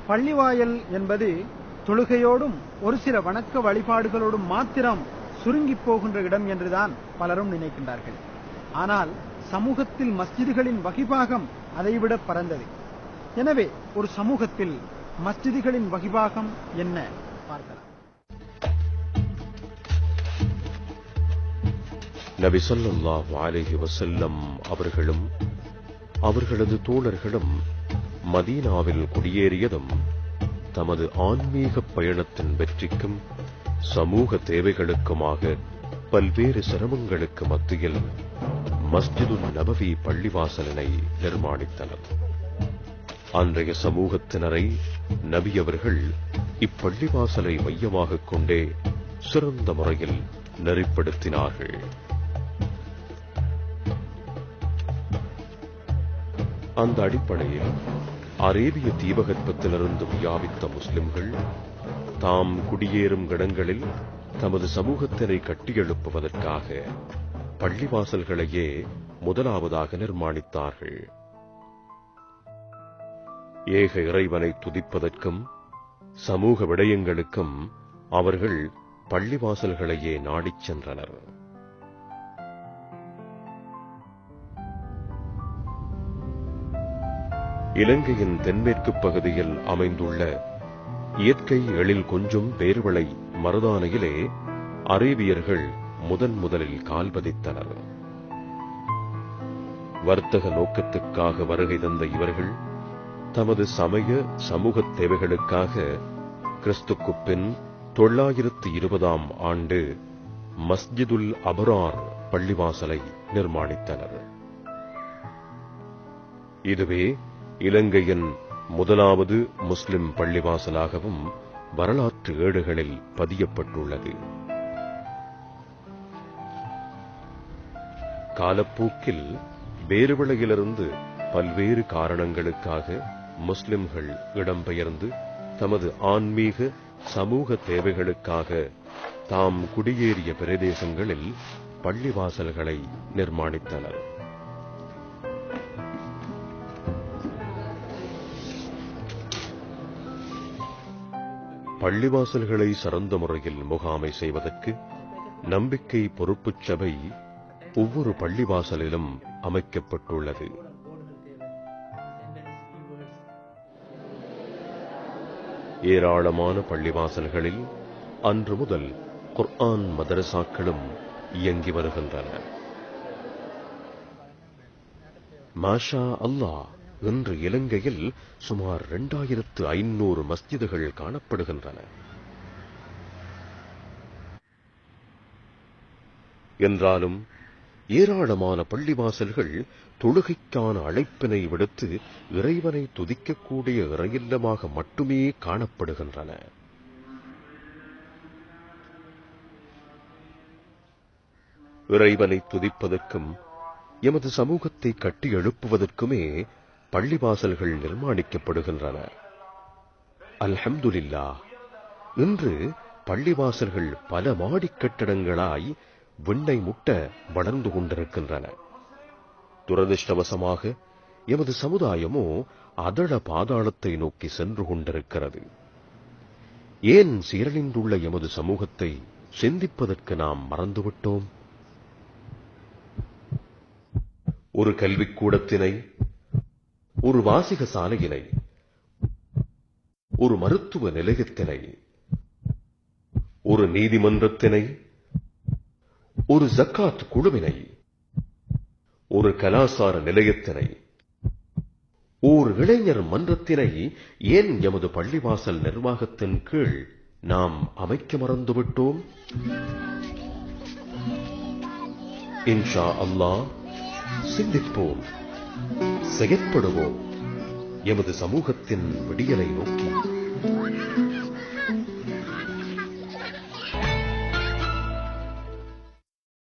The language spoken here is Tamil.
பள்ளிவாயல் என்பது தொழுகையோடும் ஒரு சில வணக்க வழிபாடுகளோடும் மாத்திரம் சுருங்கி போகின்ற இடம் என்றுதான் பலரும் நினைக்கின்றார்கள். ஆனால் சமூகத்தில் மஸ்ஜிதுகளின் வகிபாகம் அதைவிட பரந்தது. எனவே ஒரு சமூகத்தில் மஸ்ஜிதுகளின் வகிபாகம் என்ன பார்க்கலாம். நபி ஸல்லல்லாஹு அலைஹி வஸல்லம் அவர்களும் அவர்களது தோழர்களும் மதீனாவில் குடியேறியதும் தமது ஆன்மீக பயணத்தின் வெற்றிக்கும் சமூக தேவைகளுக்குமாக பல்வேறு சிரமங்களுக்கு மத்தியில் மஸ்ஜிதுன் நபவி பள்ளிவாசலினை நிர்மாணித்தனர். அன்றைய சமூகத்தினரை நபி அவர்கள் இப்பள்ளிவாசலை மையமாகக் கொண்டே சிறந்த முறையில் நெறிப்படுத்தினார்கள். அந்த அடிப்படையில் அரேபிய தீபகற்பத்திலிருந்து வியாபித்த முஸ்லிம்கள் தாம் குடியேறும் இடங்களில் தமது சமூகத்தினை கட்டியெழுப்புவதற்காக பள்ளிவாசல்களையே முதலாவதாக நிர்மாணித்தார்கள். ஏக இறைவனை துதிப்பதற்கும் சமூக விடயங்களுக்கும் அவர்கள் பள்ளிவாசல்களையே நாடிச் சென்றனர். இலங்கையின் தென்மேற்கு பகுதியில் அமைந்துள்ள இயற்கை எழில் கொஞ்சும் பேர்வளை மருதானையிலே அரேபியர்கள் முதலில் கால் பதித்தனர். வர்த்தக நோக்கத்துக்காக வருகை தந்த இவர்கள் தமது சமய சமூக தேவைகளுக்காக கிறிஸ்துக்குப் பின் 920ஆம் ஆண்டு மஸ்ஜிதுல் அபரார் பள்ளிவாசலை நிர்மாணித்தனர். இதுவே இலங்கையின் முதலாவது முஸ்லிம் பள்ளிவாசலாகவும் வரலாற்று ஏடுகளில் பதியப்பட்டுள்ளது. காலப்போக்கில் பேருவிளையிலிருந்து பல்வேறு காரணங்களுக்காக முஸ்லிம்கள் இடம்பெயர்ந்து தமது ஆன்மீக சமூக தேவைகளுக்காக தாம் குடியேறிய பிரதேசங்களில் பள்ளிவாசல்களை நிர்மாணித்தனர். பள்ளிவாசல்களை சிறந்த முறையில் முகாமை செய்வதற்கு நம்பிக்கை பொறுப்புச் சபை ஒவ்வொரு பள்ளிவாசலிலும் அமைக்கப்பட்டுள்ளது. ஏராளமான பள்ளிவாசல்களில் அன்று முதல் குர்ஆன் மதரசாக்களும் இயங்கி வருகின்றன. மாஷா அல்லாஹ், இன்று இலங்கையில் சுமார் 2500 மஸ்ஜிதுகள் காணப்படுகின்றன. என்றாலும் ஏராளமான பள்ளிவாசல்கள் தொழுகைக்கான அழைப்பினை விடுத்து இறைவனை துதிக்கக்கூடிய இறையில்லமாக மட்டுமே காணப்படுகின்றன. இறைவனை துதிப்பதற்கும் எமது சமூகத்தை கட்டி எழுப்புவதற்குமே பள்ளிவாசல்கள் நிர்மாணிக்கப்படுகின்றன. அல்ஹம்துலில்லாஹ், இன்று பள்ளிவாசல்கள் பல மாடிக் கட்டடங்களாய் விண்ணை முட்ட வளர்ந்து கொண்டிருக்கின்றன. துரதிர்ஷ்டவசமாக எமது சமுதாயமோ அதள பாதாளத்தை நோக்கி சென்று கொண்டிருக்கிறது. ஏன் சீரழிந்துள்ள எமது சமூகத்தை சிந்திப்பதற்கு நாம் மறந்துவிட்டோம்? ஒரு கல்விக்கூடத்தினை, ஒரு வாசிக சாலையினை, ஒரு மருத்துவ நிலையத்தினை, ஒரு நீதிமன்றத்தினை, ஒரு ஜக்காத் குழுவினை, ஒரு கலாசார நிலையத்தினை, ஓர் இளைஞர் மன்றத்தினை ஏன் எமது பள்ளிவாசல் நிர்வாகத்தின் கீழ் நாம் அமைக்க மறந்துவிட்டோம்? இன்ஷா அல்லாஹ் சிந்திப்போம், செயற்படுவோம், எமது சமூகத்தின் விடியலை நோக்கி.